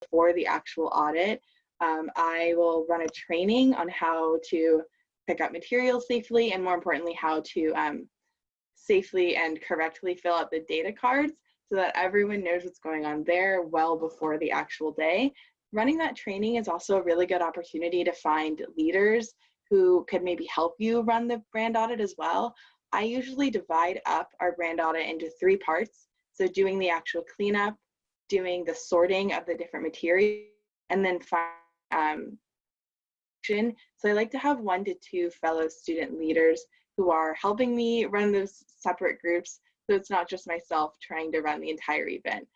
before the actual audit, I will run a training on how to pick up materials safely, and more importantly, how to safely and correctly fill out the data cards so that everyone knows what's going on there well before the actual day. Running that training is also a really good opportunity to find leaders who could maybe help you run the brand audit as well. I usually divide up our brand audit into 3 parts. So doing the actual cleanup, doing the sorting of the different materials, and then so I like to have 1 to 2 fellow student leaders who are helping me run those separate groups, so it's not just myself trying to run the entire event.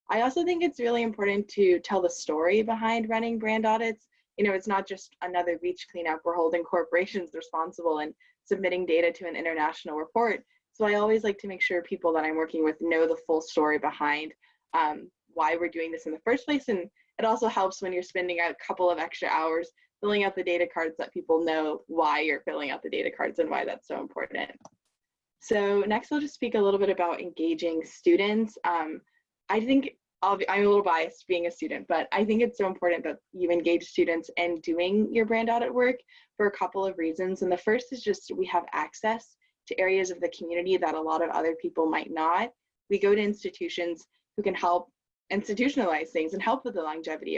I also think it's really important to tell the story behind running brand audits. You know, it's not just another beach cleanup. We're holding corporations responsible and submitting data to an international report. So I always like to make sure people that I'm working with know the full story behind why we're doing this in the first place. And it also helps when you're spending a couple of extra hours filling out the data cards that people know why you're filling out the data cards and why that's so important. So next I'll just speak a little bit about engaging students. I think I'm a little biased being a student, but I think it's so important that you engage students in doing your brand audit work for a couple of reasons. And the first is just we have access to areas of the community that a lot of other people might not. We go to institutions who can help institutionalize things and help with the longevity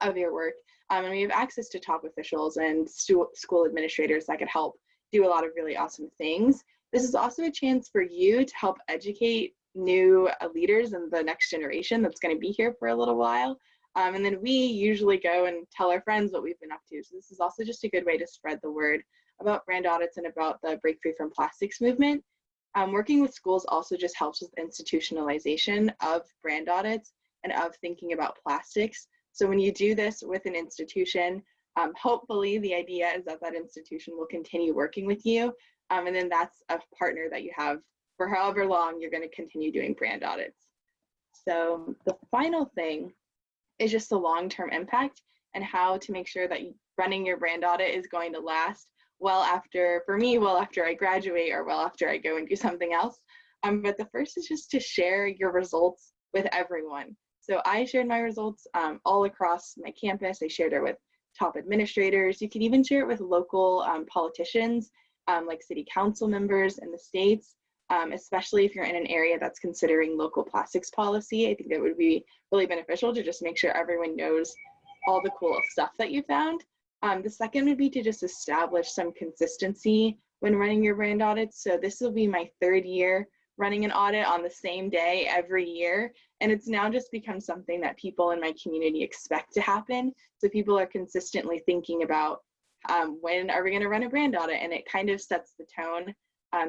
of your work. And we have access to top officials and school administrators that can help do a lot of really awesome things. This is also a chance for you to help educate new leaders and the next generation that's going to be here for a little while. And then we usually go and tell our friends what we've been up to. So this is also just a good way to spread the word about brand audits and about the Break Free from Plastics movement. Working with schools also just helps with institutionalization of brand audits and of thinking about plastics. So when you do this with an institution, hopefully the idea is that that institution will continue working with you. And then that's a partner that you have for however long you're going to continue doing brand audits. So the final thing is just the long-term impact and how to make sure that running your brand audit is going to last well after, for me, well after I graduate or well after I go and do something else. But the first is just to share your results with everyone. So I shared my results all across my campus. I shared it with top administrators. You can even share it with local politicians, like city council members in the states, especially if you're in an area that's considering local plastics policy. I think that would be really beneficial to just make sure everyone knows all the cool stuff that you found. The second would be to just establish some consistency when running your brand audits. So this will be my 3rd year running an audit on the same day every year. And it's now just become something that people in my community expect to happen. So people are consistently thinking about when are we going to run a brand audit? And it kind of sets the tone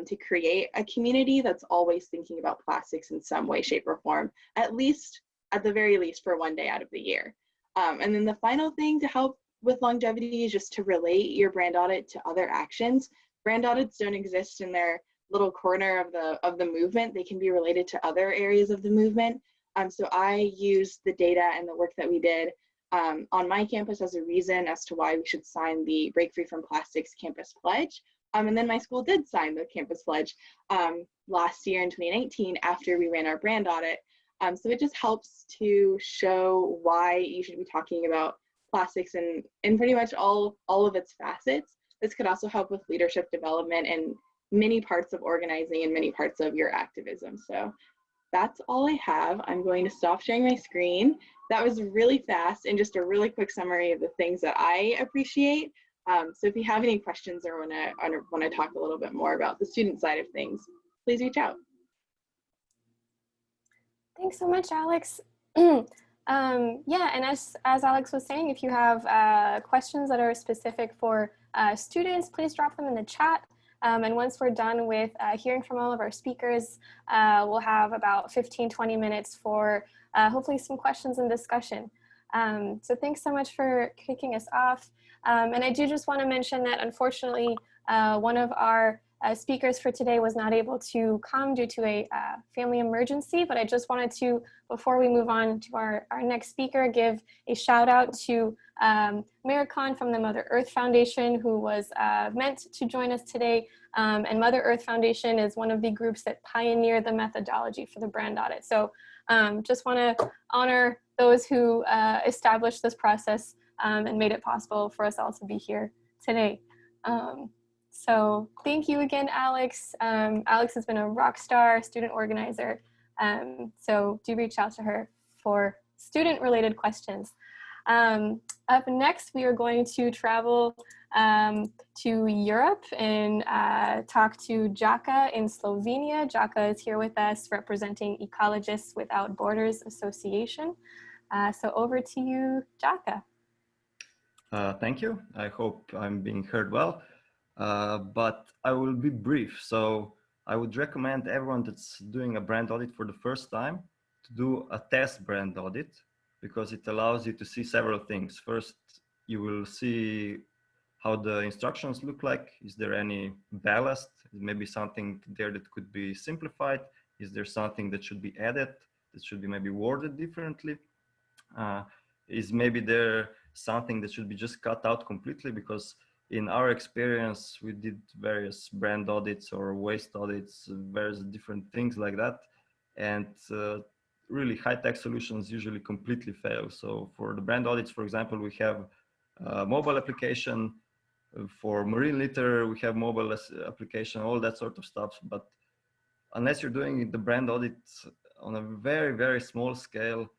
to create a community that's always thinking about plastics in some way, shape, or form, at the very least for 1 day out of the year. And then the final thing to help with longevity is just to relate your brand audit to other actions. Brand audits don't exist in their little corner of the movement. They can be related to other areas of the movement. So I use the data and the work that we did on my campus as a reason as to why we should sign the Break Free from Plastics Campus Pledge. And then my school did sign the Campus Pledge last year in 2019 after we ran our brand audit. So it just helps to show why you should be talking about plastics in pretty much all of its facets. This could also help with leadership development and many parts of organizing and many parts of your activism. So that's all I have. I'm going to stop sharing my screen. That was really fast and just a really quick summary of the things that I appreciate. So if you have any questions or want to talk a little bit more about the student side of things, please reach out. Thanks so much, Alex. Yeah, and as Alex was saying, if you have questions that are specific for students, please drop them in the chat. And once we're done with hearing from all of our speakers, we'll have about 15-20 minutes for hopefully some questions and discussion. So thanks so much for kicking us off. And I do just want to mention that unfortunately, one of our speakers for today was not able to come due to a family emergency, but I just wanted to, before we move on to our next speaker, give a shout out to Mary Khan from the Mother Earth Foundation, who was meant to join us today. And Mother Earth Foundation is one of the groups that pioneered the methodology for the brand audit. So Just want to honor those who established this process and made it possible for us all to be here today. So thank you again, Alex. Alex has been a rock star student organizer. So do reach out to her for student-related questions. Up next, we are going to travel to Europe and talk to Jaka in Slovenia. Jaka is here with us representing Ecologists Without Borders Association. So over to you, Jaka. Thank you. I hope I'm being heard well, but I will be brief. So I would recommend everyone that's doing a brand audit for the first time to do a test brand audit, because it allows you to see several things. First, you will see how the instructions look like. Is there any ballast? Maybe something there that could be simplified. Is there something that should be added, that should be maybe worded differently? Is maybe there something that should be just cut out completely? Because in our experience, we did various brand audits or waste audits, various different things like that. And really high-tech solutions usually completely fail. So for the brand audits, for example, we have a mobile application. For marine litter, we have mobile application, all that sort of stuff. But unless you're doing the brand audit on a very, very small scale,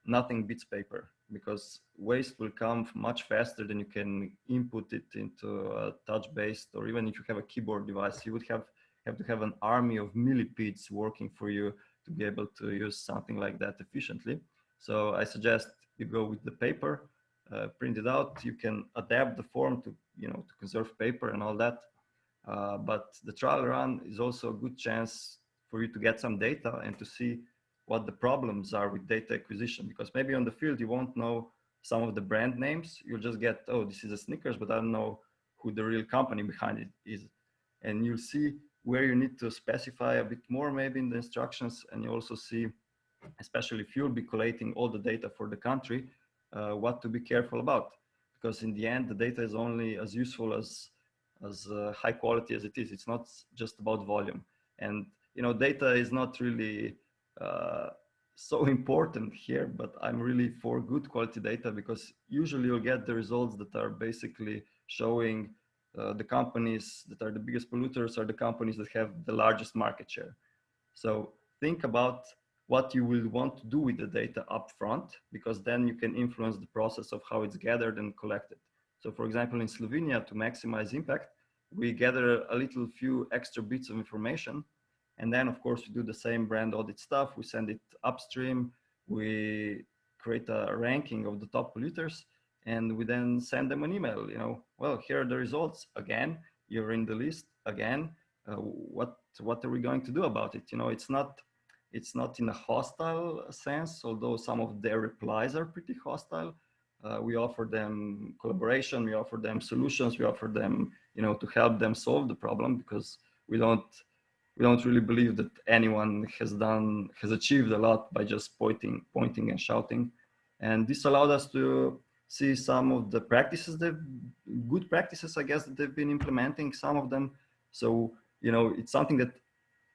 nothing beats paper, because waste will come much faster than you can input it into a touch-based, or even if you have a keyboard device, you would have to have an army of millipedes working for you to be able to use something like that efficiently. So I suggest you go with the paper, print it out. You can adapt the form to, to conserve paper and all that. But the trial run is also a good chance for you to get some data and to see what the problems are with data acquisition, because maybe on the field you won't know some of the brand names. You'll just get, oh, this is a Snickers, but I don't know who the real company behind it is. And you'll see where you need to specify a bit more maybe in the instructions. And you also see, especially if you'll be collating all the data for the country, what to be careful about. Because in the end, the data is only as useful as high quality as it is. It's not just about volume. And data is not really so important here, but I'm really for good quality data, because usually you'll get the results that are basically showing the companies that are the biggest polluters are the companies that have the largest market share. So think about what you will want to do with the data up front, because then you can influence the process of how it's gathered and collected. So for example, in Slovenia, to maximize impact, we gather a little few extra bits of information. And then of course we do the same brand audit stuff. We send it upstream. We create a ranking of the top polluters, and we then send them an email, well, here are the results again, you're in the list again. What are we going to do about it? It's not in a hostile sense, although some of their replies are pretty hostile. We offer them collaboration, we offer them solutions, we offer them, to help them solve the problem, because we don't really believe that anyone has achieved a lot by just pointing and shouting. And this allowed us to see some of the practices, good practices, I guess, that they've been implementing, some of them. So, it's something that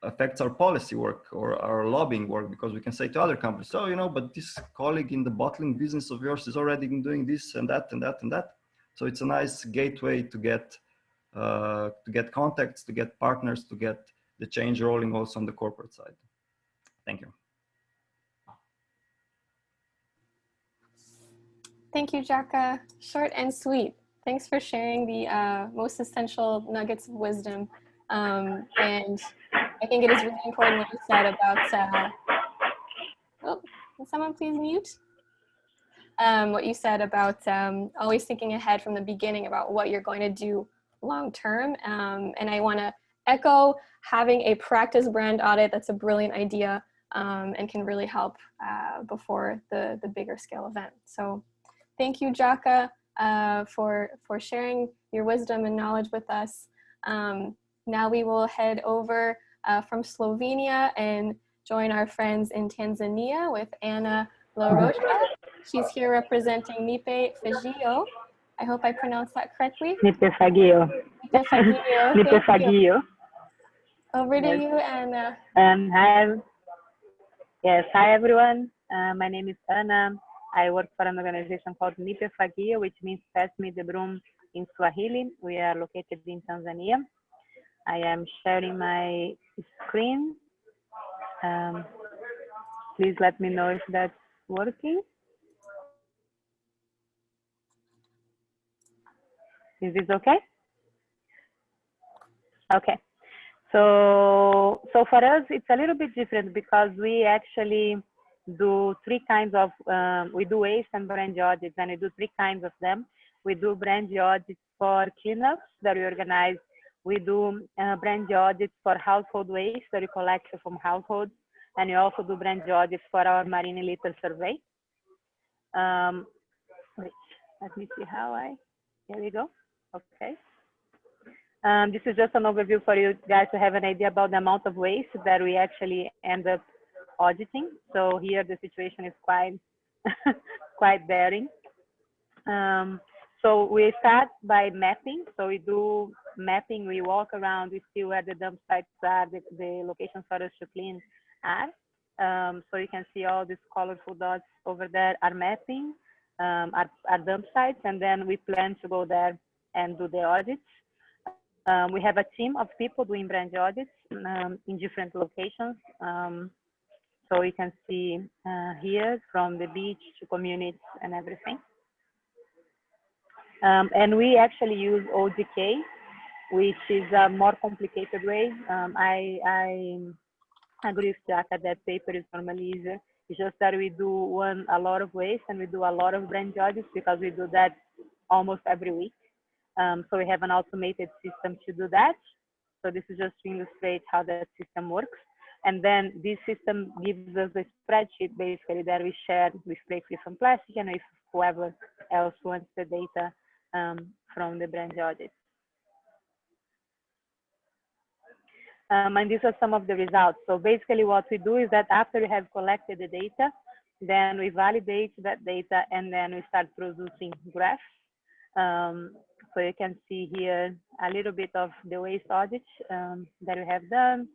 affects our policy work or our lobbying work, because we can say to other companies, so, but this colleague in the bottling business of yours is already doing this and that and that and that. So it's a nice gateway to get contacts, to get partners, to get the change rolling also on the corporate side. Thank you. Thank you, Jaka. Short and sweet. Thanks for sharing the most essential nuggets of wisdom. And I think it is really important what you said about, oh, can someone please mute? What you said about always thinking ahead from the beginning about what you're going to do long-term. And I wanna echo having a practice brand audit. That's a brilliant idea and can really help before the bigger scale event. So thank you, Jaka, for sharing your wisdom and knowledge with us. Now we will head over from Slovenia and join our friends in Tanzania with Anna La Rocha. She's here representing Nipe Fagio. I hope I pronounced that correctly. Nipe Fagio. Nipe Fagio. Nipe Fagio. Over to you, Anna. Hi. Yes, hi everyone. My name is Ana. I work for an organization called BFFP, which means Pass Me the Broom in Swahili. We are located in Tanzania. I am sharing my screen. Um, please let me know if that's working. Is this okay? Okay. So for us, it's a little bit different because we actually do three kinds of, we do waste and brand audits, and we do three kinds of them. We do brand audits for cleanups that we organize. We do brand audits for household waste that we collect from households. And we also do brand audits for our marine litter survey. Wait, let me see how here we go. Okay. This is just an overview for you guys to have an idea about the amount of waste that we actually end up auditing. So here the situation is quite, quite daring. So we start by mapping. So we do mapping, we walk around, we see where the dump sites are, the locations for us to clean are. So you can see all these colorful dots over there are mapping, are dump sites, and then we plan to go there and do the audits. We have a team of people doing brand audits in different locations. So you can see here from the beach to communities and everything. And we actually use ODK, which is a more complicated way. I agree with Jaka that paper is normally easier. It's just that we do a lot of waste and we do a lot of brand audits because we do that almost every week. So we have an automated system to do that. So this is just to illustrate how that system works. And then this system gives us a spreadsheet basically that we share with Breakfast and Plastic and with whoever else wants the data from the brand audit. And these are some of the results. So basically what we do is that after we have collected the data, then we validate that data and then we start producing graphs. So you can see here a little bit of the waste audit that we have done,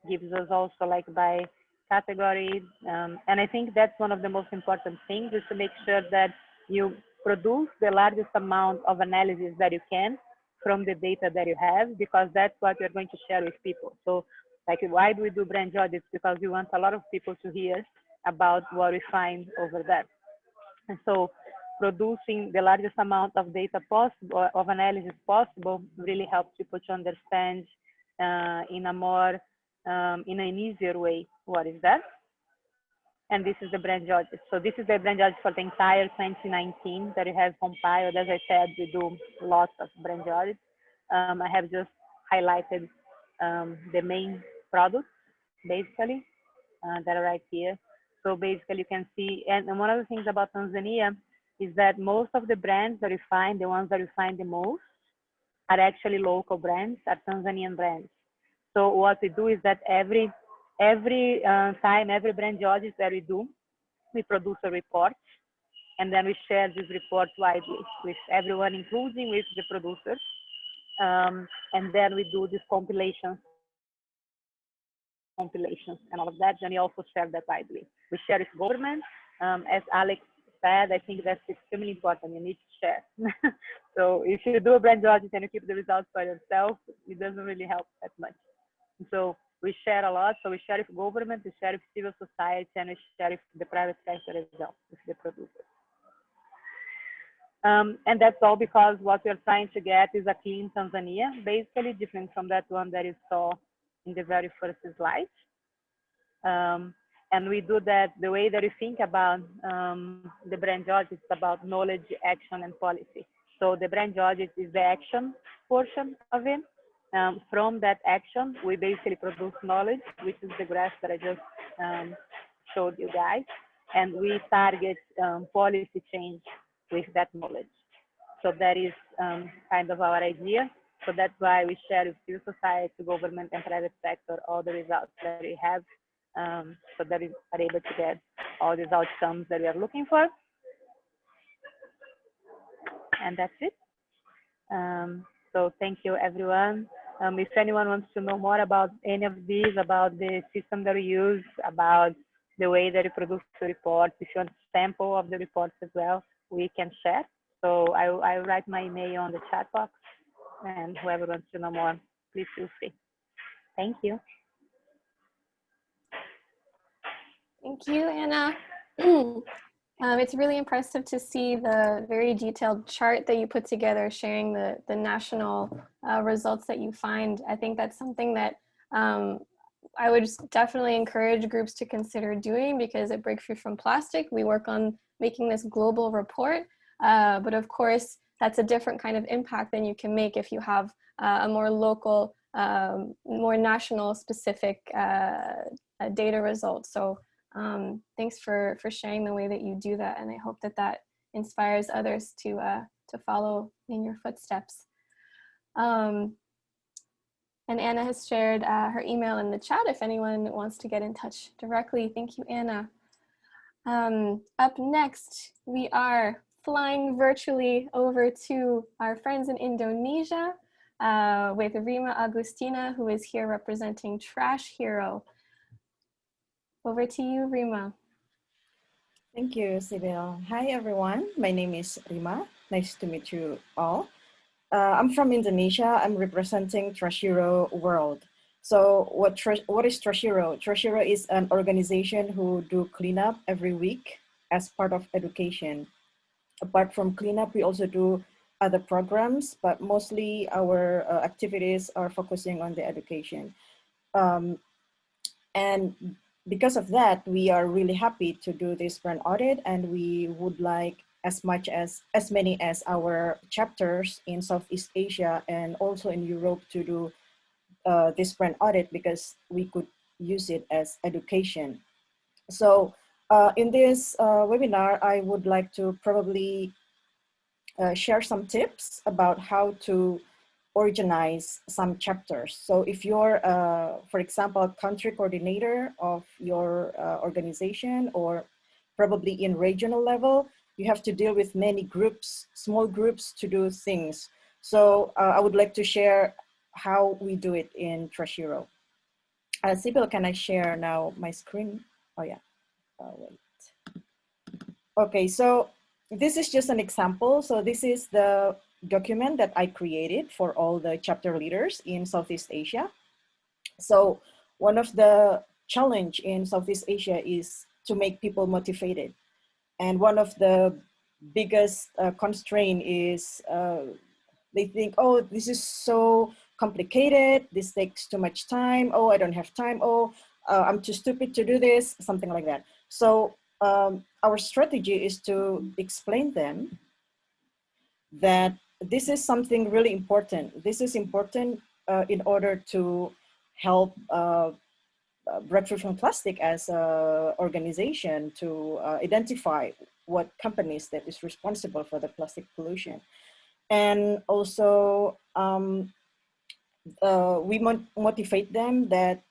gives us also like by category. And I think that's one of the most important things is to make sure that you produce the largest amount of analysis that you can from the data that you have, because that's what you're going to share with people. So like, why do we do brand audits? Because we want a lot of people to hear about what we find over there. And so producing the largest amount of data possible, of analysis possible, really helps people to understand in a more, in an easier way, what is that? And this is the brand audit. So this is the brand audit for the entire 2019 that we have compiled. As I said, we do lots of brand audits. I have just highlighted the main products, basically, that are right here. So basically you can see, and one of the things about Tanzania is that most of the brands that we find, the ones that we find the most, are actually local brands, are Tanzanian brands. So what we do is that every time, every brand audit that we do, we produce a report, and then we share this report widely with everyone, including with the producers. And then we do these compilations and all of that, then we also share that widely. We share with government. As Alex said, I think that's extremely important. You need to share. So if you do a brand audit and you keep the results by yourself, it doesn't really help that much. So we share a lot. So we share with government, we share with civil society, and we share with the private sector as well, with the producers. And that's all because what we're trying to get is a clean Tanzania, basically different from that one that you saw in the very first slide. And we do that the way that we think about the brand audit is about knowledge, action, and policy. So the brand audit is the action portion of it. From that action, we basically produce knowledge, which is the graph that I just showed you guys. And we target policy change with that knowledge. So that is kind of our idea. So that's why we share with civil society, government, and private sector all the results that we have, so that we are able to get all these outcomes that we are looking for. And that's it. So thank you, everyone. If anyone wants to know more about any of these, about the system that we use, about the way that you produce the report. If you want a sample of the reports as well, we can share. So I write my email on the chat box, and whoever wants to know more, please feel free. Thank you. Thank you, Anna. It's really impressive to see the very detailed chart that you put together showing the national results that you find. I think that's something that I would just definitely encourage groups to consider doing, because at Break Free from Plastic, we work on making this global report. But of course, that's a different kind of impact than you can make if you have a more local, more national specific data results. So thanks for sharing the way that you do that, and I hope that that inspires others to follow in your footsteps. And Anna has shared her email in the chat if anyone wants to get in touch directly. Thank you, Anna. Up next, we are flying virtually over to our friends in Indonesia with Rima Agustina, who is here representing Trash Hero. Over to you, Rima. Thank you, Sibyl. Hi, everyone. My name is Rima. Nice to meet you all. I'm from Indonesia. I'm representing Trash Hero World. So what is Trash Hero? Trash Hero is an organization who do cleanup every week as part of education. Apart from cleanup, we also do other programs, but mostly our activities are focusing on the education. And because of that, we are really happy to do this brand audit, and we would like as many as our chapters in Southeast Asia and also in Europe to do this brand audit, because we could use it as education. So in this webinar, I would like to probably share some tips about how to organize some chapters. So if you're, for example, country coordinator of your organization, or probably in regional level, you have to deal with many groups, small groups to do things. So I would like to share how we do it in Trash Hero. Sibyl, can I share now my screen? Oh yeah, wait. Okay, so this is just an example. So this is the document that I created for all the chapter leaders in Southeast Asia. So one of the challenge in Southeast Asia is to make people motivated. And one of the biggest constraint is they think, oh, this is so complicated. This takes too much time. Oh, I don't have time. Oh, I'm too stupid to do this, something like that. So our strategy is to explain them that this is something really important. This is important in order to help Break Free from Plastic as an organization to identify what companies that is responsible for the plastic pollution. And also we motivate them that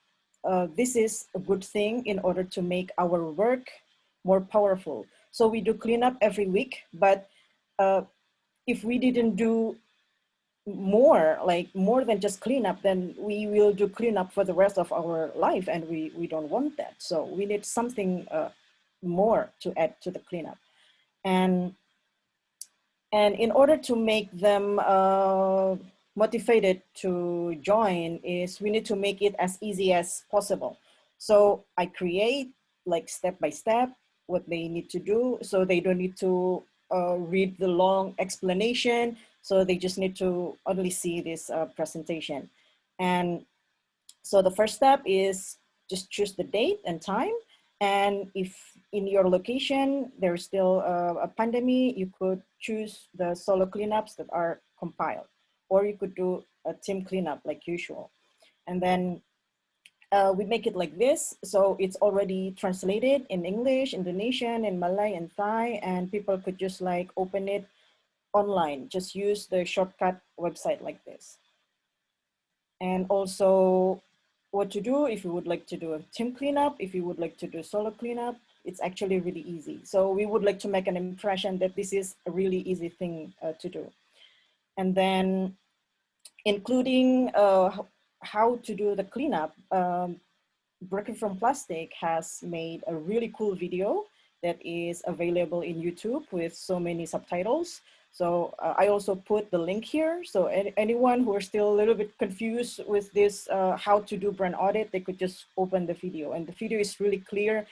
this is a good thing in order to make our work more powerful. So we do cleanup every week, but if we didn't do more than just cleanup, then we will do cleanup for the rest of our life, and we don't want that. So we need something more to add to the cleanup. And in order to make them motivated to join, is we need to make it as easy as possible. So I create like step by step what they need to do, so they don't need to read the long explanation. So they just need to only see this presentation. And so the first step is just choose the date and time. And if in your location there's still a pandemic, you could choose the solo cleanups that are compiled, or you could do a team cleanup like usual. And then we make it like this. So it's already translated in English, Indonesian, and Malay and Thai, and people could just like open it online, just use the shortcut website like this. And also what to do if you would like to do a team cleanup, if you would like to do solo cleanup, it's actually really easy. So we would like to make an impression that this is a really easy thing to do. And then including how to do the cleanup, Breaking from Plastic has made a really cool video that is available in YouTube with so many subtitles. So I also put the link here. So anyone who are still a little bit confused with this, how to do brand audit, they could just open the video, and the video is really clear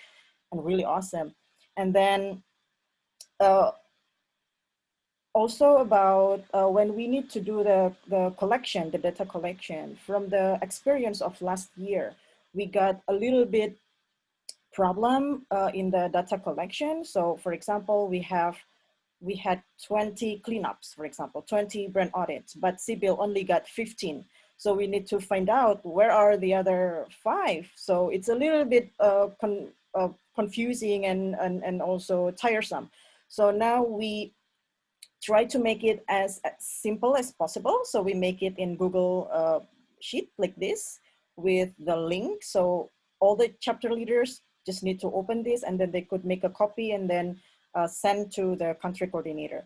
and really awesome. And then also about when we need to do the collection, the data collection, from the experience of last year, we got a little bit problem in the data collection. So for example, we had 20 cleanups, for example, 20 brand audits, but CBIL only got 15. So we need to find out where are the other 5. So it's a little bit confusing and also tiresome. So now we try to make it as simple as possible. So we make it in Google Sheet like this with the link. So all the chapter leaders just need to open this, and then they could make a copy and then send to the country coordinator.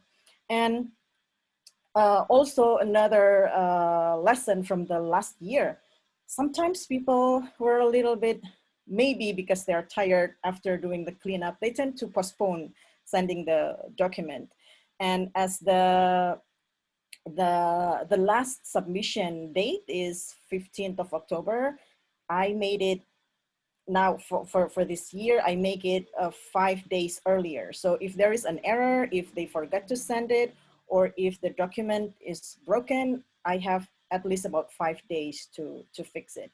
And also another lesson from the last year, sometimes people were a little bit, maybe because they're tired after doing the cleanup, they tend to postpone sending the document. And as the last submission date is 15th of October, I made it now for this year, I make it 5 days earlier. So if there is an error, if they forgot to send it, or if the document is broken, I have at least about 5 days to fix it.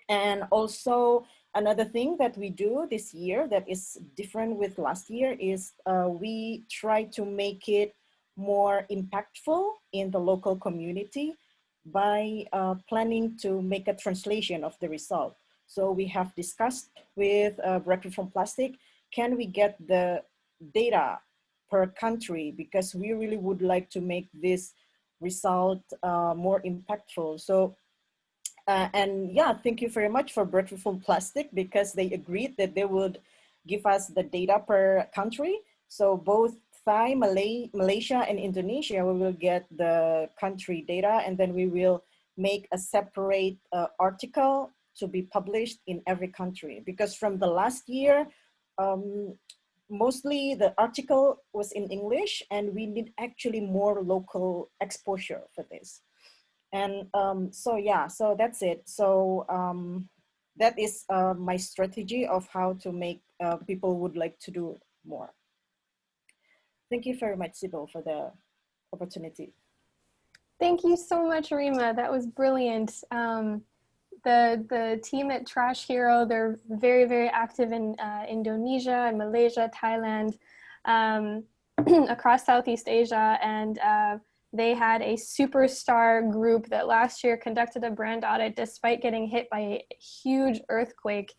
And also another thing that we do this year that is different with last year is we try to make it more impactful in the local community by planning to make a translation of the result. So we have discussed with Breaking from Plastic, can we get the data per country, because we really would like to make this result more impactful. So and yeah, thank you very much for Breaking from Plastic, because they agreed that they would give us the data per country. So both Thai, Malaysia, and Indonesia, we will get the country data, and then we will make a separate article to be published in every country. Because from the last year, mostly the article was in English, and we need actually more local exposure for this. And so yeah, so that's it. So that is my strategy of how to make people would like to do more. Thank you very much, Sybil, for the opportunity. Thank you so much, Rima. That was brilliant. The team at Trash Hero, they're very, very active in Indonesia and Malaysia, Thailand, across Southeast Asia. And they had a superstar group that last year conducted a brand audit despite getting hit by a huge earthquake.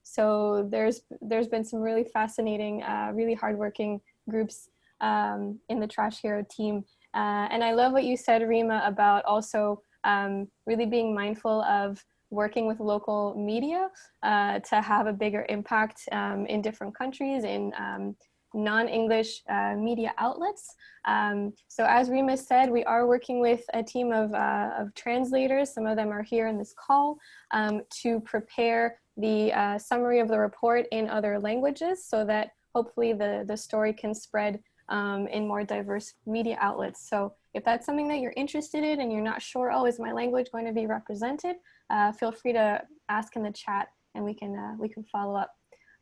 So there's been some really fascinating, really hardworking groups in the Trash Hero team. And I love what you said, Rima, about also really being mindful of working with local media to have a bigger impact in different countries, in non-English media outlets. So as Rima said, we are working with a team of translators. Some of them are here in this call to prepare the summary of the report in other languages, so that hopefully the story can spread in more diverse media outlets. So if that's something that you're interested in and you're not sure, oh, is my language going to be represented? Feel free to ask in the chat, and we can follow up.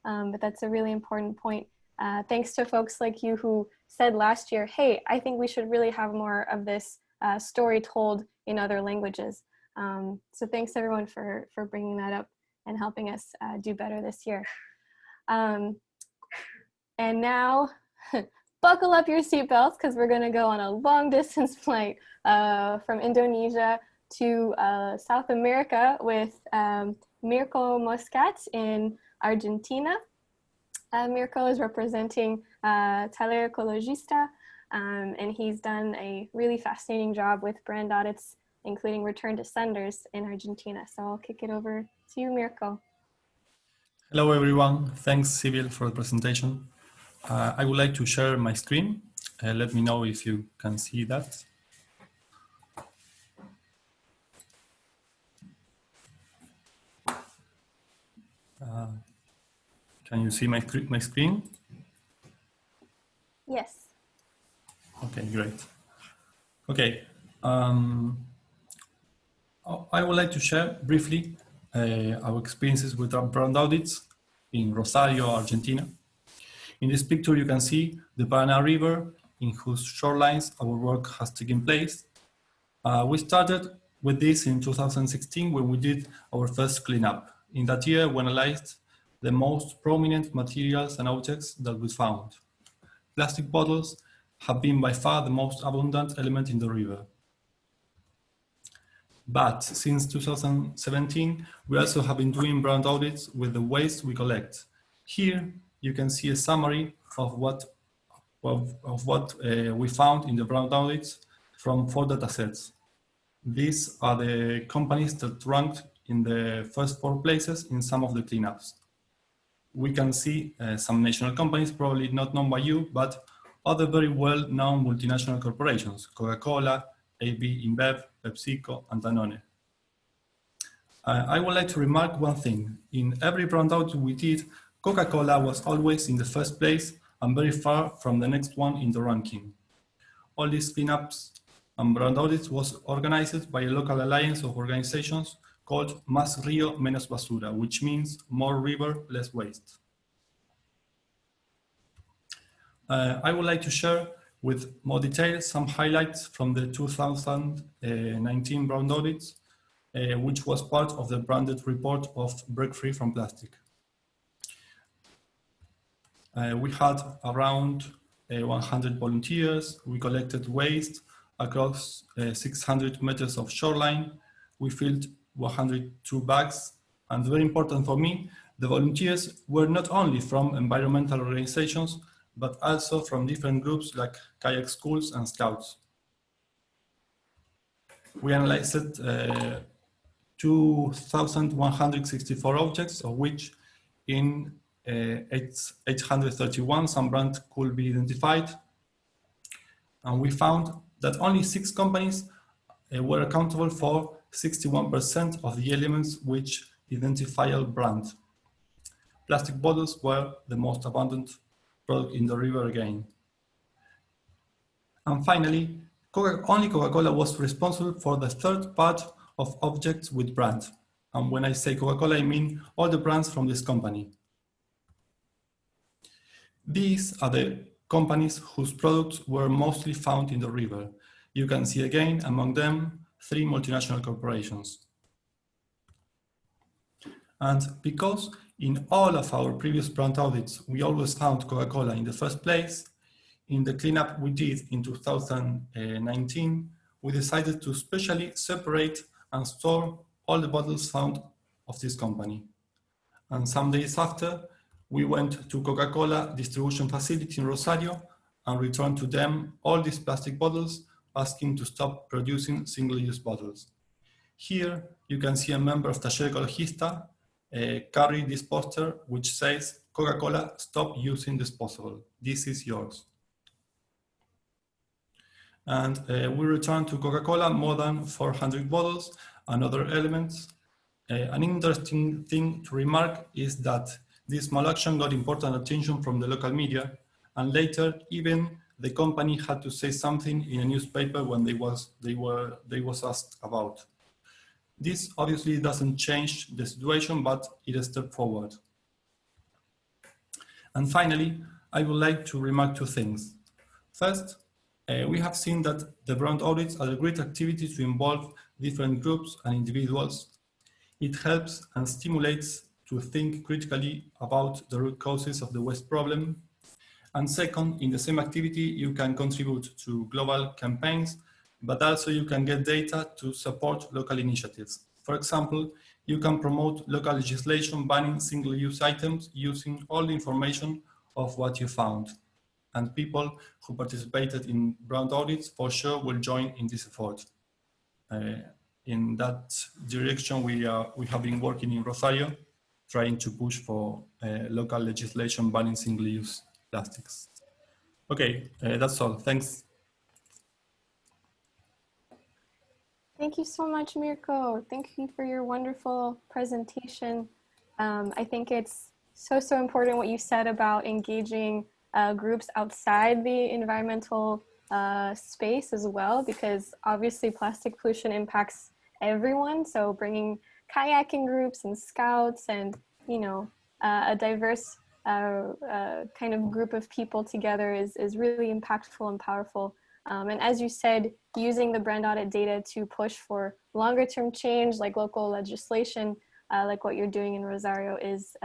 But that's a really important point. Thanks to folks like you who said last year, hey, I think we should really have more of this story told in other languages. So thanks everyone for bringing that up and helping us do better this year. And now, buckle up your seatbelts, because we're going to go on a long distance flight from Indonesia to South America with Mirko Moscat in Argentina. Mirko is representing Taller Ecologista, and he's done a really fascinating job with brand audits, including return to senders in Argentina. So I'll kick it over to you, Mirko. Hello, everyone. Thanks, Sybil, for the presentation. I would like to share my screen. Let me know if you can see that. Uh, can you see my screen? Yes. Okay, great. Okay. I would like to share briefly our experiences with our brand audits in Rosario, Argentina. In this picture, you can see the Paraná River, in whose shorelines our work has taken place. We started with this in 2016 when we did our first cleanup. In that year, we analyzed the most prominent materials and objects that we found. Plastic bottles have been by far the most abundant element in the river. But since 2017, we also have been doing brand audits with the waste we collect. Here, you can see a summary of what we found in the brand audits from 4 datasets. These are the companies that ranked in the first 4 places in some of the cleanups. We can see some national companies, probably not known by you, but other very well-known multinational corporations, Coca-Cola, AB InBev, PepsiCo, and Danone. I would like to remark one thing. In every brand audit we did, Coca-Cola was always in the first place and very far from the next one in the ranking. All these cleanups and brand audits was organized by a local alliance of organizations called Más Río Menos Basura, which means more river, less waste. I would like to share with more details some highlights from the 2019 brand audits, which was part of the branded report of Break Free from Plastic. We had around 100 volunteers. We collected waste across 600 meters of shoreline. We filled 102 bags. And very important for me, the volunteers were not only from environmental organizations, but also from different groups like kayak schools and scouts. We analyzed 2,164 objects, of which in 831 some brands could be identified. And we found that only 6 companies were accountable for 61% of the elements which identify a brand. Plastic bottles were the most abundant product in the river again. And finally, only Coca-Cola was responsible for the third part of objects with brand. And when I say Coca-Cola, I mean all the brands from this company. These are the companies whose products were mostly found in the river. You can see again among them 3 multinational corporations. And because in all of our previous brand audits, we always found Coca-Cola in the first place, in the cleanup we did in 2019, we decided to specially separate and store all the bottles found of this company. And some days after, we went to Coca-Cola distribution facility in Rosario and returned to them all these plastic bottles, asking to stop producing single-use bottles. Here, you can see a member of Taller Ecologista carry this poster which says, Coca-Cola, stop using disposable. This is yours. And we returned to Coca-Cola more than 400 bottles and other elements. An interesting thing to remark is that this small action got important attention from the local media, and later even the company had to say something in a newspaper when they was asked about. This obviously doesn't change the situation, but it is a step forward. And finally, I would like to remark 2 things. First, we have seen that the brand audits are a great activity to involve different groups and individuals. It helps and stimulates to think critically about the root causes of the waste problem. And second, in the same activity, you can contribute to global campaigns, but also you can get data to support local initiatives. For example, you can promote local legislation banning single-use items using all the information of what you found. And people who participated in brand audits for sure will join in this effort. In that direction, we have been working in Rosario, trying to push for local legislation banning single-use plastics. Okay, that's all. Thanks. Thank you so much, Mirko. Thank you for your wonderful presentation. I think it's so important what you said about engaging groups outside the environmental space as well, because obviously plastic pollution impacts everyone. So bringing kayaking groups and scouts and, you know, a diverse kind of group of people together is really impactful and powerful. And as you said, using the brand audit data to push for longer term change, like local legislation, like what you're doing in Rosario is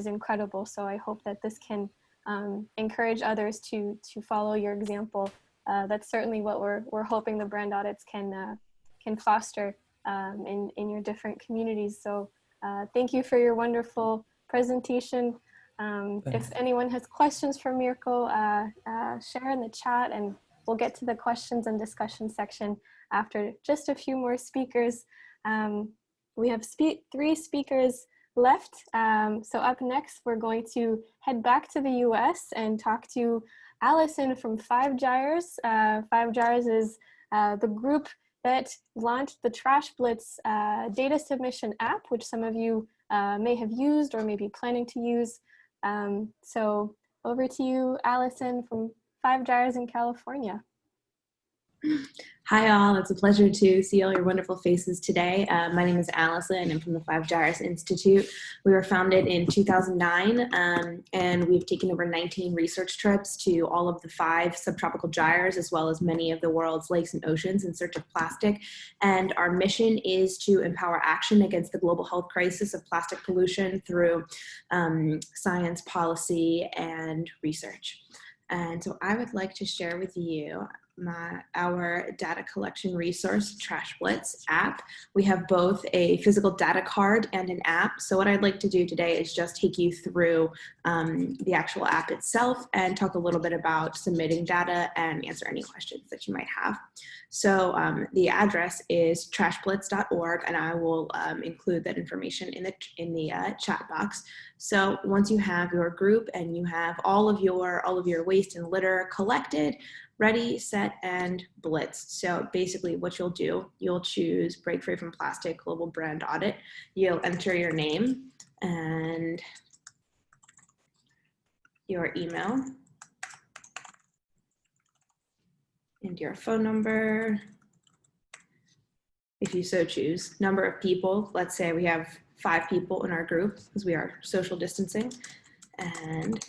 incredible. So I hope that this can encourage others to follow your example. That's certainly what we're hoping the brand audits can foster in your different communities. So thank you for your wonderful presentation. If anyone has questions for Mirko, share in the chat, and we'll get to the questions and discussion section after just a few more speakers. We have 3 speakers left. So up next, we're going to head back to the US and talk to Allison from 5 Gyres. 5 Gyres is the group that launched the Trash Blitz data submission app, which some of you may have used or may be planning to use. So over to you, Allison from 5 Gyres in California. Hi all, it's a pleasure to see all your wonderful faces today. My name is Allison. I'm from the 5 Gyres Institute. We were founded in 2009 and we've taken over 19 research trips to all of the 5 subtropical gyres, as well as many of the world's lakes and oceans in search of plastic. And our mission is to empower action against the global health crisis of plastic pollution through science, policy, and research. And so I would like to share with you our data collection resource, Trash Blitz app. We have both a physical data card and an app. So what I'd like to do today is just take you through the actual app itself and talk a little bit about submitting data and answer any questions that you might have. So the address is trashblitz.org, and I will include that information in the chat box. So once you have your group and you have all of your waste and litter collected, ready, set, and blitz. So basically what you'll do, you'll choose Break Free from Plastic Global Brand Audit. You'll enter your name and your email and your phone number, if you so choose. Number of people, let's say we have 5 people in our group because we are social distancing. And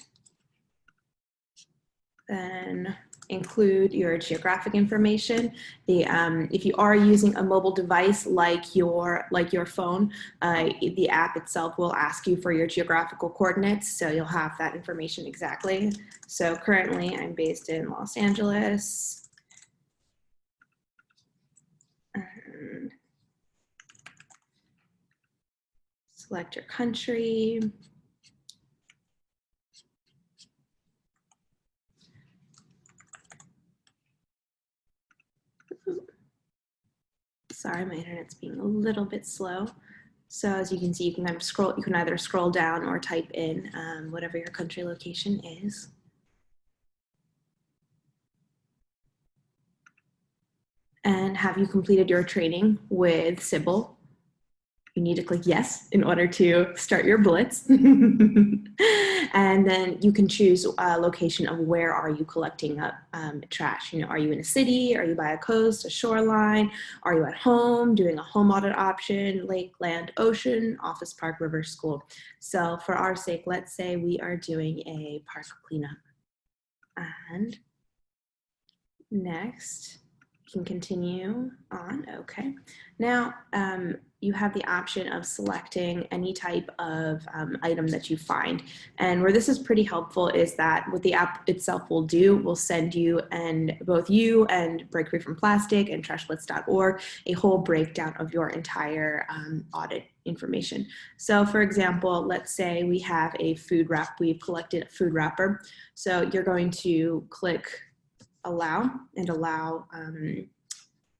then include your geographic information. If you are using a mobile device like your phone, the app itself will ask you for your geographical coordinates, so you'll have that information exactly. So currently I'm based in Los Angeles. And select your country. Sorry, my internet's being a little bit slow. So as you can see, you can kind of scroll. You can either scroll down or type in whatever your country location is. And have you completed your training with Sybil? You need to click yes in order to start your blitz. And then you can choose a location of where are you collecting up trash. You know, are you in a city? Are you by a coast, a shoreline? Are you at home doing a home audit option, lake, land, ocean, office, park, river, school? So for our sake, let's say we are doing a park cleanup. And next, you can continue on. Okay. Now, you have the option of selecting any type of item that you find. And where this is pretty helpful is that what the app itself will do, will send you, and both you and Break Free from Plastic and trashblitz.org, a whole breakdown of your entire audit information. So for example, let's say we have a food wrap, we've collected a food wrapper. So you're going to click allow and allow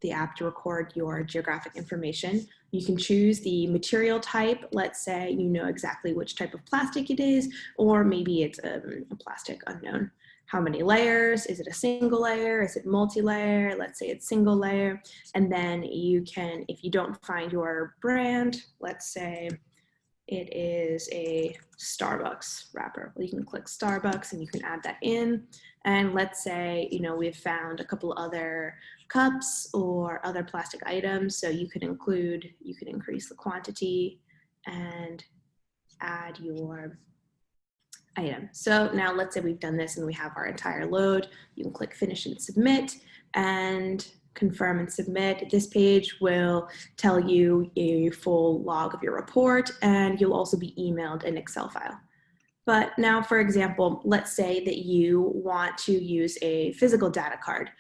the app to record your geographic information. You can choose the material type. Let's say you know exactly which type of plastic it is, or maybe it's a plastic unknown. How many layers? Is it a single layer? Is it multi-layer? Let's say it's single layer. And then you can, if you don't find your brand, let's say it is a Starbucks wrapper. Well, you can click Starbucks and you can add that in. And let's say, you know, we've found a couple other cups or other plastic items. So you could increase the quantity and add your item. So now let's say we've done this and we have our entire load. You can click finish and submit and confirm and submit. This page will tell you a full log of your report, and you'll also be emailed an Excel file. But now, for example, let's say that you want to use a physical data card.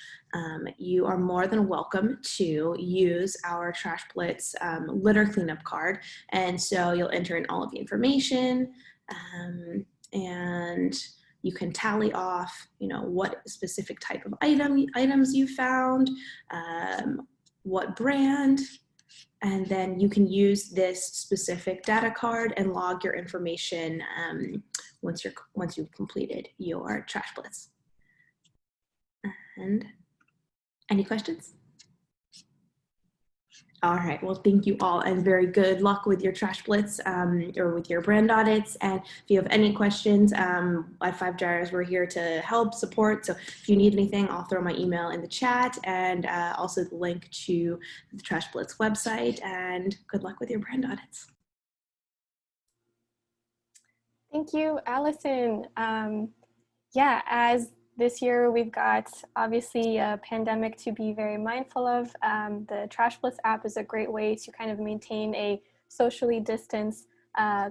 You are more than welcome to use our Trash Blitz litter cleanup card. And so you'll enter in all of the information, and you can tally off, you know, what specific type of items you found, what brand, and then you can use this specific data card and log your information once you've completed your Trash Blitz. And any questions? All right, well, thank you all, and very good luck with your Trash Blitz or with your brand audits. And if you have any questions, at 5 Jars, we're here to help, support. So if you need anything, I'll throw my email in the chat, and also the link to the Trash Blitz website. And good luck with your brand audits. Thank you, Allison. Yeah, as this year we've got obviously a pandemic to be very mindful of. The Trash Blitz app is a great way to kind of maintain a socially distanced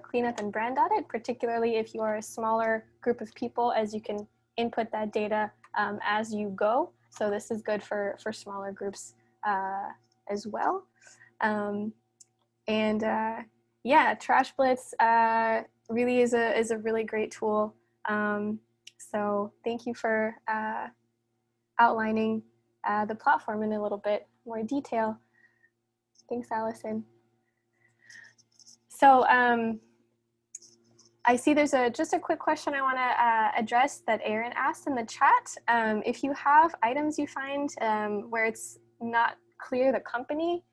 cleanup and brand audit, particularly if you are a smaller group of people, as you can input that data as you go. So this is good for smaller groups as well. Yeah, Trash Blitz really is a really great tool. So thank you for outlining the platform in a little bit more detail. Thanks, Allison. So I see there's just a quick question I want to address that Aaron asked in the chat. If you have items you find where it's not clear the company,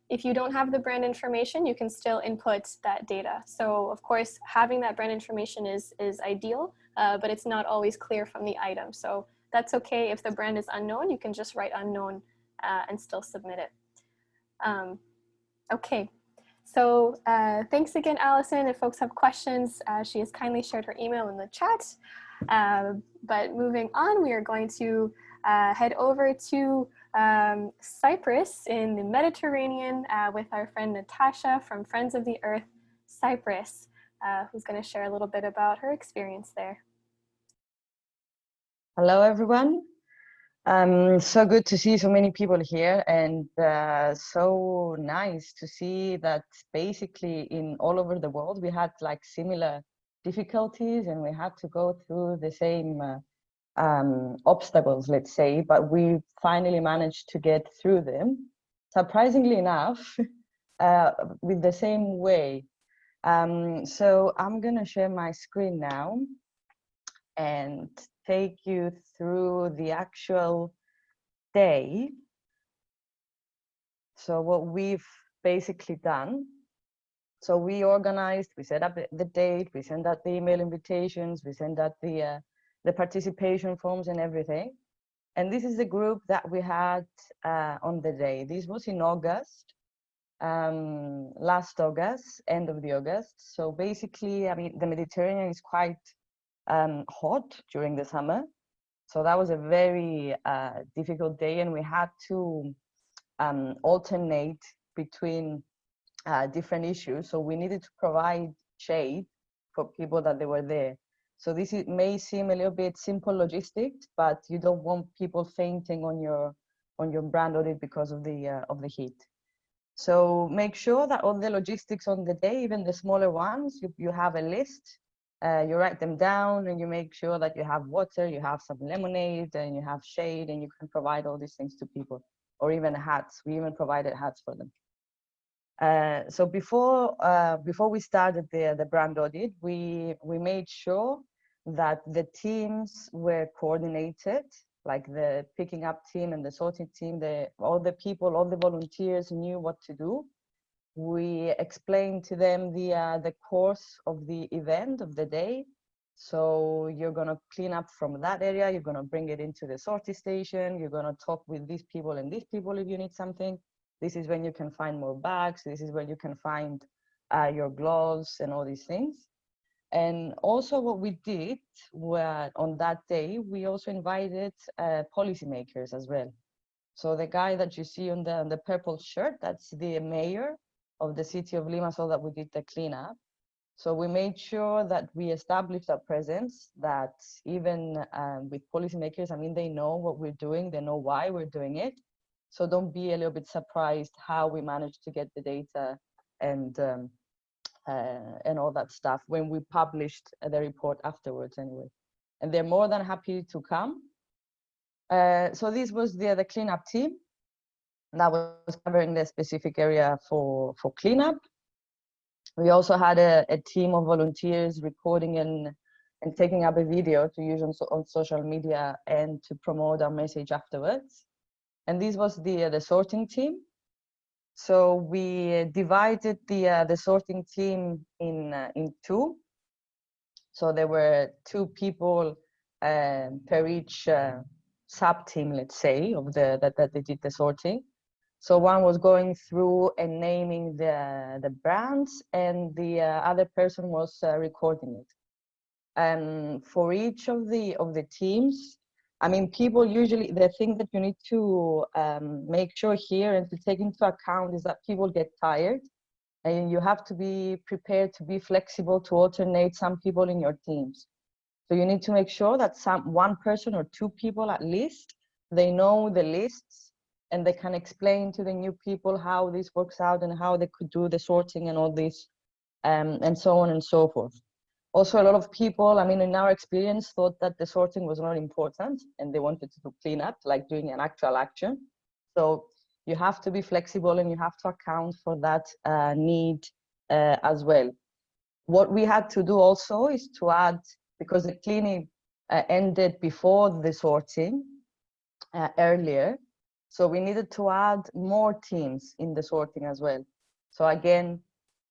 if you don't have the brand information, you can still input that data. So of course, having that brand information is ideal, but it's not always clear from the item. So that's okay. If the brand is unknown, you can just write unknown and still submit it. Okay, so thanks again, Allison. If folks have questions, she has kindly shared her email in the chat. But moving on, we are going to head over to Cyprus in the Mediterranean with our friend Natasha from Friends of the Earth Cyprus, who's going to share a little bit about her experience there. Hello, everyone. So good to see so many people here, and so nice to see that basically in all over the world we had like similar difficulties and we had to go through the same obstacles, let's say, but we finally managed to get through them, surprisingly enough, with the same way. So I'm gonna share my screen now and take you through the actual day. So what we've basically done, so we organized, we set up the date, we sent out the email invitations, we sent out the participation forms and everything. And this is the group that we had on the day. This was in August, last August, end of the August. So basically, I mean, the Mediterranean is quite hot during the summer. So that was a very difficult day, and we had to alternate between different issues. So we needed to provide shade for people that they were there. So this may seem a little bit simple logistics, but you don't want people fainting on your brand audit because of the heat. So make sure that all the logistics on the day, even the smaller ones, you have a list. You write them down, and you make sure that you have water, you have some lemonade, and you have shade, and you can provide all these things to people, or even hats. We even provided hats for them. So before we started the brand audit, we made sure that the teams were coordinated, like the picking up team and the sorting team, all the people, all the volunteers knew what to do. We explain to them the course of the event of the day. So you're going to clean up from that area, you're going to bring it into the sorting station, you're going to talk with these people and these people if you need something. This is when you can find more bags, this is when you can find your gloves and all these things. And also what we did on that day, we also invited policymakers as well. So the guy that you see on the purple shirt, that's the mayor of the city of Limassol that we did the cleanup. So we made sure that we established our presence, that even with policymakers, I mean, they know what we're doing, they know why we're doing it. So don't be a little bit surprised how we managed to get the data and all that stuff when we published the report afterwards anyway. And they're more than happy to come. So this was the cleanup team that was covering the specific area for cleanup. We also had a team of volunteers recording and taking up a video to use on social media and to promote our message afterwards. And this was the sorting team. So we divided the sorting team in two. So there were 2 people per each sub team, let's say, of that they did the sorting. So one was going through and naming the brands, and the other person was recording it. And for each of the teams, I mean, people usually, the thing that you need to make sure here and to take into account is that people get tired, and you have to be prepared to be flexible to alternate some people in your teams. So you need to make sure that one person or 2 people at least, they know the lists, and they can explain to the new people how this works out and how they could do the sorting and all this, and so on and so forth. Also, a lot of people, I mean, in our experience, thought that the sorting was not important and they wanted to do cleanup, like doing an actual action. So you have to be flexible and you have to account for that need as well. What we had to do also is to add, because the cleaning ended before the sorting earlier, so we needed to add more teams in the sorting as well. So again,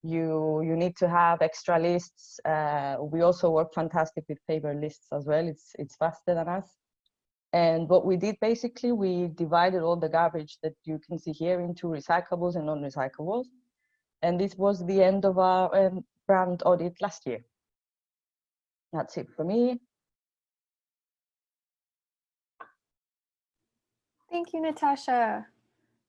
you need to have extra lists. We also work fantastic with paper lists as well. It's faster than us. And what we did basically, we divided all the garbage that you can see here into recyclables and non-recyclables. And this was the end of our brand audit last year. That's it for me. Thank you, Natasha.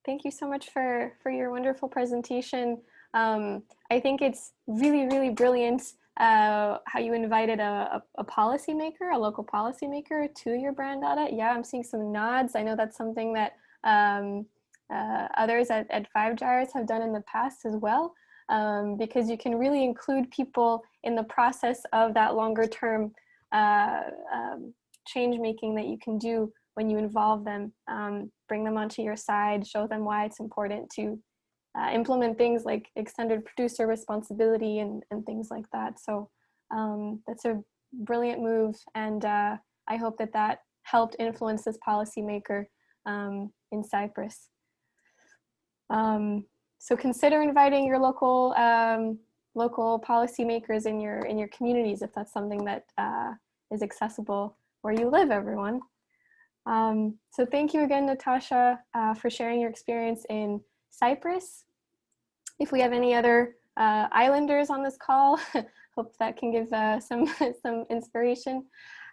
Thank you so much for your wonderful presentation. I think it's really, really brilliant how you invited a policymaker, a local policymaker to your brand audit. Yeah, I'm seeing some nods. I know that's something that others at 5 Gyres have done in the past as well, because you can really include people in the process of that longer term change making that you can do when you involve them, bring them onto your side, show them why it's important to implement things like extended producer responsibility and things like that. So that's a brilliant move, and I hope that helped influence this policymaker in Cyprus. So consider inviting your local policymakers in your communities if that's something that is accessible where you live, everyone. So thank you again, Natasha, for sharing your experience in Cyprus. If we have any other islanders on this call, hope that can give some inspiration.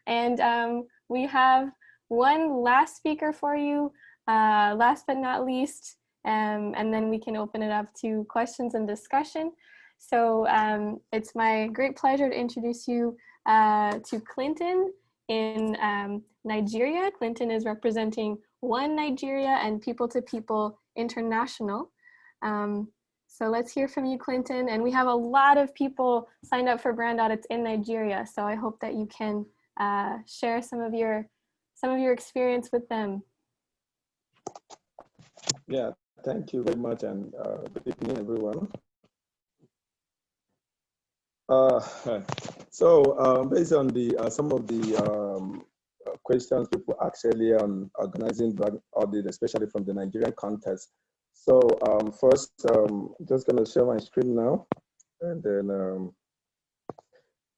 And we have one last speaker for you, last but not least, and then we can open it up to questions and discussion. So it's my great pleasure to introduce you to Clinton in Nigeria. Clinton is representing One Nigeria and People to People International. So let's hear from you, Clinton. And we have a lot of people signed up for brand audits in Nigeria. So I hope that you can share some of your experience with them. Yeah, thank you very much, and good evening, everyone. Based on the some of the questions people asked earlier on organizing brand audit, especially from the Nigerian context. So first, just gonna share my screen now, and then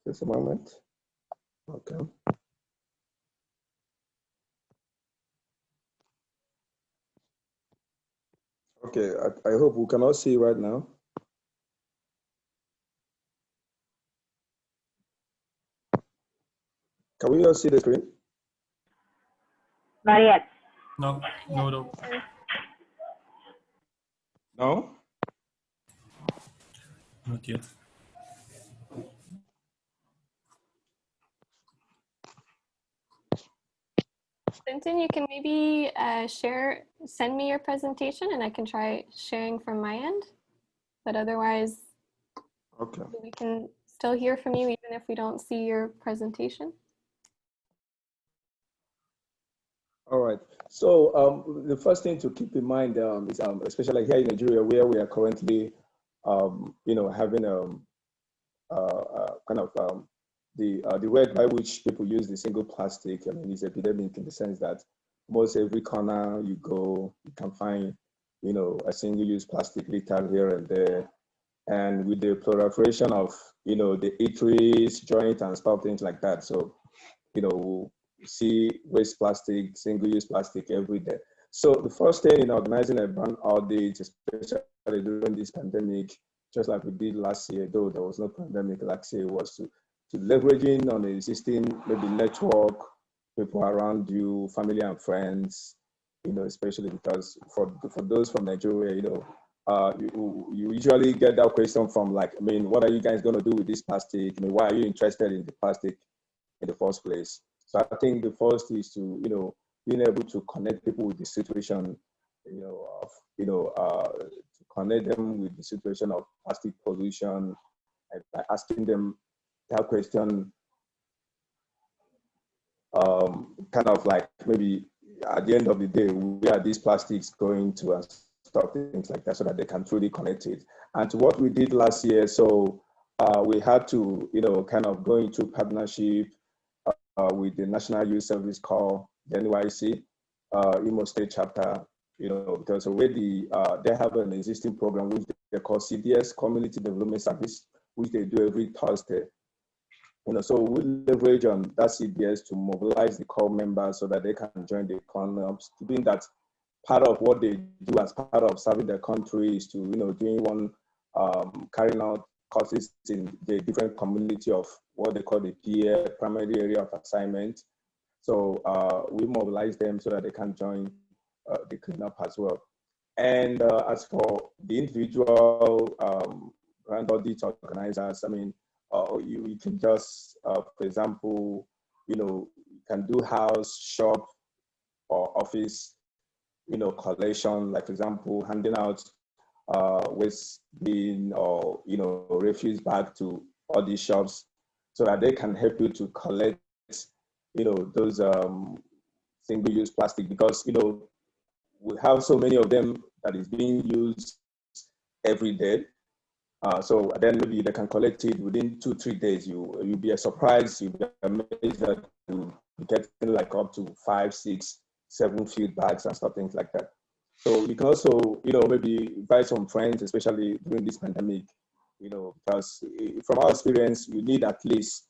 just a moment. Okay. Okay, I hope we can all see right now. Can we all see the screen? Not yet. No, no, no. No? Not yet. Clinton, you can maybe send me your presentation and I can try sharing from my end. But otherwise, Okay. we can still hear from you even if we don't see your presentation. All right. So the first thing to keep in mind is, especially here in Nigeria, where we are currently, having kind of the rate by which people use the single plastic. I mean, it's epidemic in the sense that almost every corner you go, you can find, a single-use plastic litter here and there. And with the proliferation of, the eateries, joint and stuff, things like that. So, see waste plastic, single-use plastic every day. So the first thing in organizing a brand audit, especially during this pandemic, just like we did last year, though there was no pandemic last year, was to leveraging on the existing maybe network, people around you, family and friends, especially because for those from Nigeria, you usually get that question from like, I mean, what are you guys going to do with this plastic? I mean, why are you interested in the plastic in the first place? So I think the first is to, being able to connect people with the situation, to connect them with the situation of plastic pollution, and by asking them that question, kind of like maybe at the end of the day, where are these plastics going to and stuff, things like that, so that they can truly connect it. And to what we did last year, so we had to, kind of go into partnership with the National Youth Service Corps, the NYC, Imo State chapter, because already they have an existing program which they call CDS, Community Development Service, which they do every Thursday. So we leverage on that CDS to mobilize the core members so that they can join the clubs. Doing that, part of what they do as part of serving their country is to, doing one, carrying out courses in the different community of what they call the PA, primary area of assignment. So we mobilize them so that they can join the cleanup as well. And as for the individual brand audit organizers, I mean, you can just, for example, you can do house, shop, or office, collation, like for example, handing out waste bin or, refuse bag to all these shops so that they can help you to collect, those single-use plastic, because, we have so many of them that is being used every day. So then maybe they can collect it within 2-3 days. You'll be surprised, you'll be amazed that you'll be getting like up to 5, 6, 7 field bags and stuff, things like that. So you can also, maybe invite some friends, especially during this pandemic, because from our experience, you need at least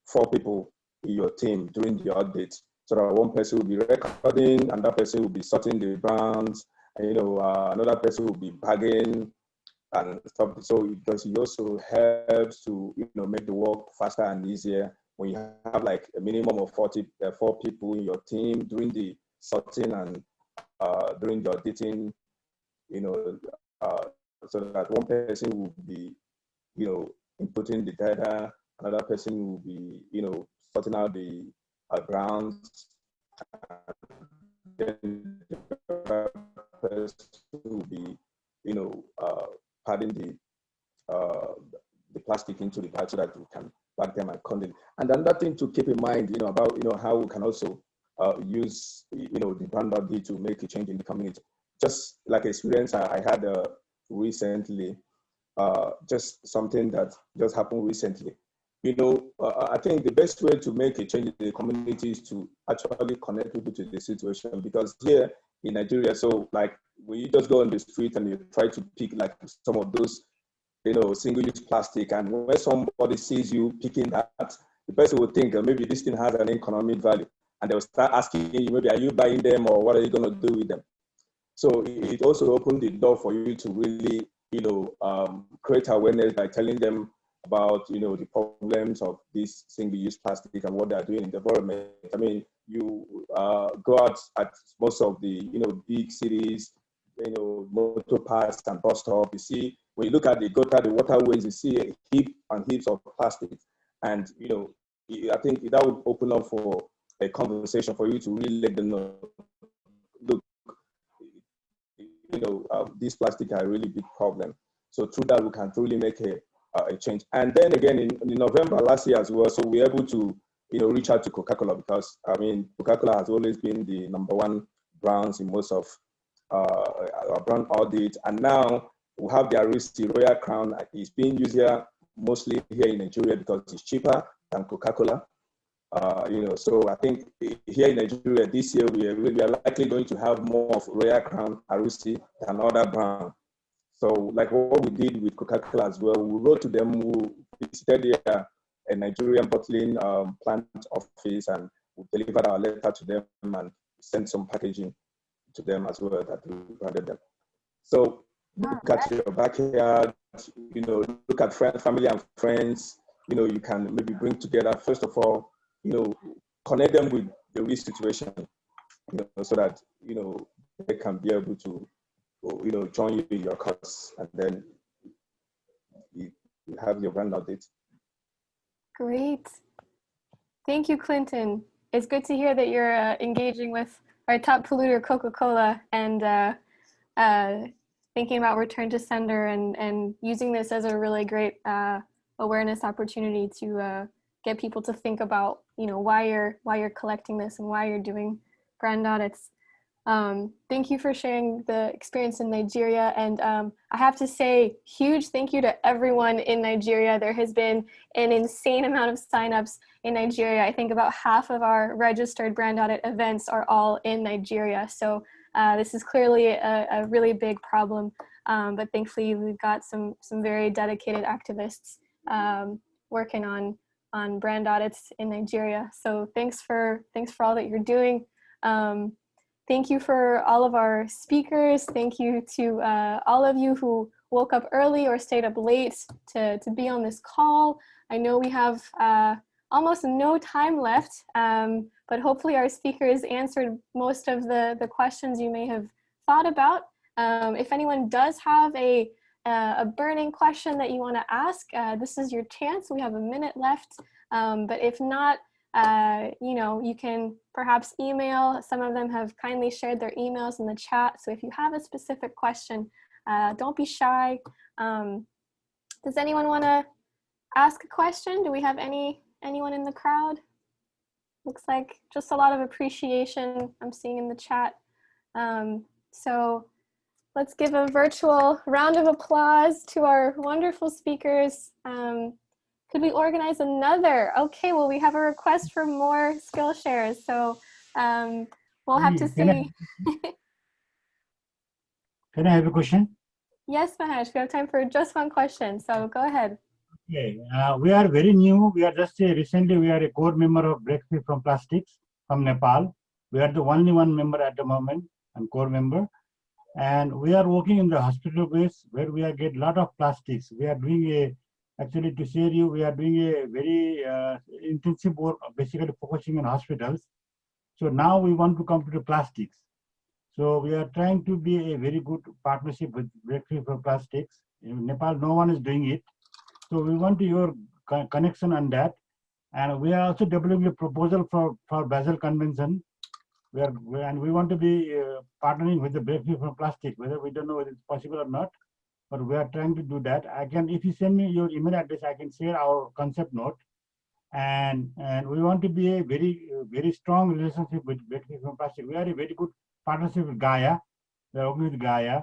4 people in your team during the audit. So that one person will be recording, another person will be sorting the brands, and another person will be bagging and stuff. So because it also helps to make the work faster and easier when you have like a minimum of 4 people in your team during the sorting and during the auditing, so that one person will be inputting the data, another person will be sorting out the grounds, then the person will be padding the plastic into the bag so that we can bag them and condemn. And another thing to keep in mind, about how we can also use the brand audit to make a change in the community. Just like experience I had recently, just something that just happened recently. I think the best way to make a change in the community is to actually connect people to the situation, because here in Nigeria, so like when you just go on the street and you try to pick like some of those, single-use plastic, and when somebody sees you picking that, the person will think maybe this thing has an economic value, and they'll start asking you, maybe are you buying them or what are you going to do with them? So it also opened the door for you to really, create awareness by telling them about, the problems of this single-use plastic and what they are doing in the environment. I mean, you go out at most of the, big cities, motor parks and bus stop, you see, when you look at the gutter, the waterways, you see a heap and heaps of plastic. And, I think that would open up for a conversation for you to really let them know, look, these plastic are a really big problem. So through that, we can truly make a change. And then again, in November last year as well, so we're able to, reach out to Coca-Cola, because, I mean, Coca-Cola has always been the #1 brands in most of our brand audit. And now we have the Aristi Royal Crown. It's being used here, mostly here in Nigeria, because it's cheaper than Coca-Cola. So I think here in Nigeria this year, we are likely going to have more of Royal Crown Aristi than other brands. So like what we did with Coca-Cola as well, we wrote to them, we visited a Nigerian bottling plant office, and we delivered our letter to them and sent some packaging to them as well that we branded them. So look at your backyard, look at family and friends, you can maybe bring together, first of all, connect them with the real situation, so that, they can be able to, join you in your cause, and then you have your brand audit. Great. Thank you, Clinton. It's good to hear that you're engaging with our top polluter, Coca-Cola, and thinking about return to sender and using this as a really great awareness opportunity to get people to think about, why you're collecting this and why you're doing brand audits. Thank you for sharing the experience in Nigeria. And I have to say, huge thank you to everyone in Nigeria. There has been an insane amount of signups in Nigeria. I think about half of our registered brand audit events are all in Nigeria. So this is clearly a really big problem. But thankfully, we've got some very dedicated activists working on brand audits in Nigeria. So thanks for all that you're doing. Thank you for all of our speakers. Thank you to all of you who woke up early or stayed up late to be on this call. I know we have almost no time left, but hopefully our speakers answered most of the questions you may have thought about. If anyone does have a burning question that you want to ask, this is your chance. We have a minute left, but if not, you can perhaps email. Some of them have kindly shared their emails in the chat. So if you have a specific question, don't be shy. Does anyone want to ask a question? Do we have anyone in the crowd? Looks like just a lot of appreciation I'm seeing in the chat. So let's give a virtual round of applause to our wonderful speakers. Could we organize another? Okay, well, we have a request for more Skillshares, so we'll have to see. Can I have a question? Yes, Mahesh, we have time for just one question, so go ahead. Okay, we are very new. We are just recently, we are a core member of Breakthrough from Plastics from Nepal. We are the only one member at the moment, and core member. And we are working in the hospital base where we are get a lot of plastics. We are doing actually to share you, we are doing a very intensive work, basically focusing on hospitals. So now we want to come to the plastics. So we are trying to be a very good partnership with Breakthrough for Plastics. In Nepal, no one is doing it. So we want your connection on that. And we are also developing a proposal for Basel Convention. And we want to be partnering with the Breakthrough for Plastic, whether we don't know whether it's possible or not. But we are trying to do that. If you send me your email address, I can share our concept note. And we want to be a very strong relationship with Breakthrough from Plastic. We are a very good partnership with Gaia. We are working with Gaia.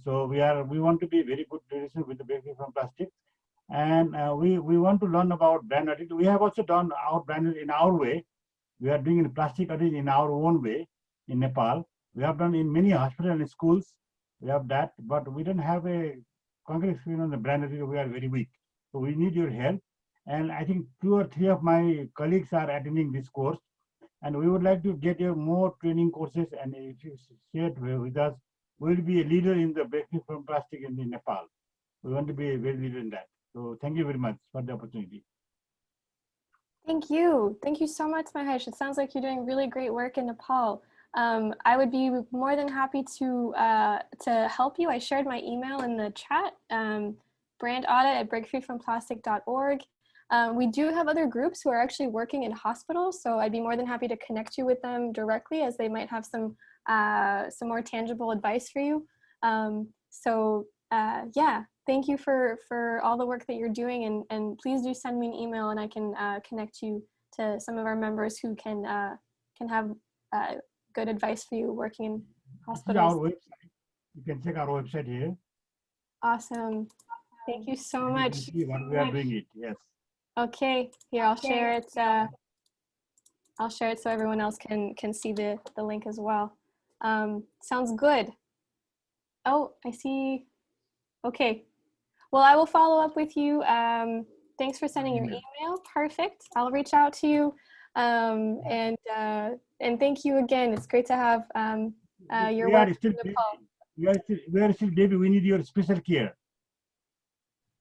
So we want to be very good relationship with the Breakthrough from Plastic. And we want to learn about brand audit. We have also done our brand audit in our way. We are doing plastic audit in our own way in Nepal. We have done in many hospitals and schools, we have that, but we don't have a concrete experience on the brand audit. We are very weak. So we need your help. And I think 2 or 3 of my colleagues are attending this course. And we would like to get your more training courses. And if you share it with us, we will be a leader in the breakthrough from plastic in Nepal. We want to be a very leader in that. So thank you very much for the opportunity. Thank you. Thank you so much, Mahesh. It sounds like you're doing really great work in Nepal. I would be more than happy to help you. I shared my email in the chat, brandaudit@breakthroughfromplastic.org. We do have other groups who are actually working in hospitals, so I'd be more than happy to connect you with them directly, as they might have some more tangible advice for you. Yeah, thank you for all the work that you're doing, and please do send me an email, and I can connect you to some of our members who can have good advice for you working in hospitals. Our website. You can check our website here. Awesome. Thank you so much. See what we are doing it. Yes. Okay, here I'll share it. I'll share it so everyone else can see the link as well. Sounds good. Oh, I see. Okay. Well, I will follow up with you. Thanks for sending your email. Perfect. I'll reach out to you. And thank you again. It's great to have your work in Nepal. We are still baby. We need your special care.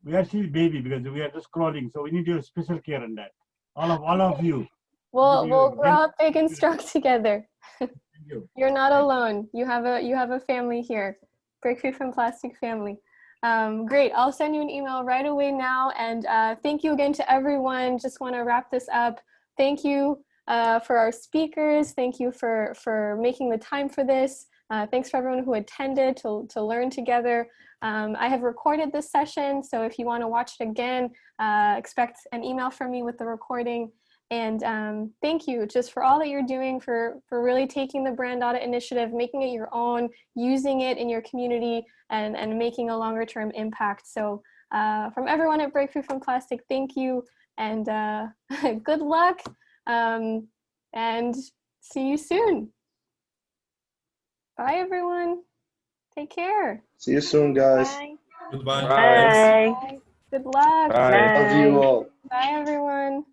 We are still baby because we are just crawling. So we need your special care on that. All of you. We'll grow up big and strong together. You're not alone. You have a family here. Breakthrough from Plastic family. Great. I'll send you an email right away now. And thank you again to everyone. Just want to wrap this up. Thank you for our speakers. Thank you for making the time for this. Thanks for everyone who attended to learn together. I have recorded this session, so if you want to watch it again, expect an email from me with the recording. And thank you just for all that you're doing, for really taking the Brand Audit initiative, making it your own, using it in your community, and making a longer term impact. So from everyone at Breakthrough from Plastic, thank you, and good luck, and see you soon. Bye, everyone. Take care. See you soon, guys. Bye. Goodbye. Bye. Bye. Good luck. Bye. Love you all. Bye, everyone.